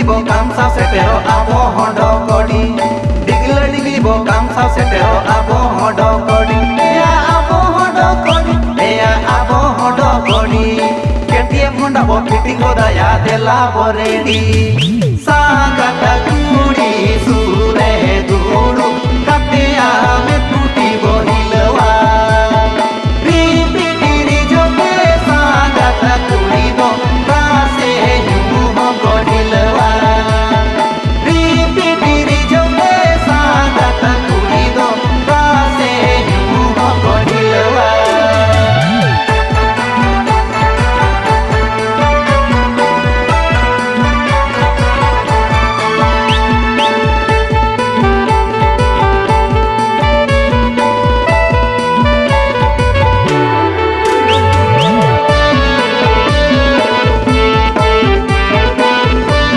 bo kamsa setero abo hondo kodi digli bo kamsa setero abo hondo kodi ya abo hondo kodi ya abo hondo kodi KTM honda bo fitting hoda ya dela bo ready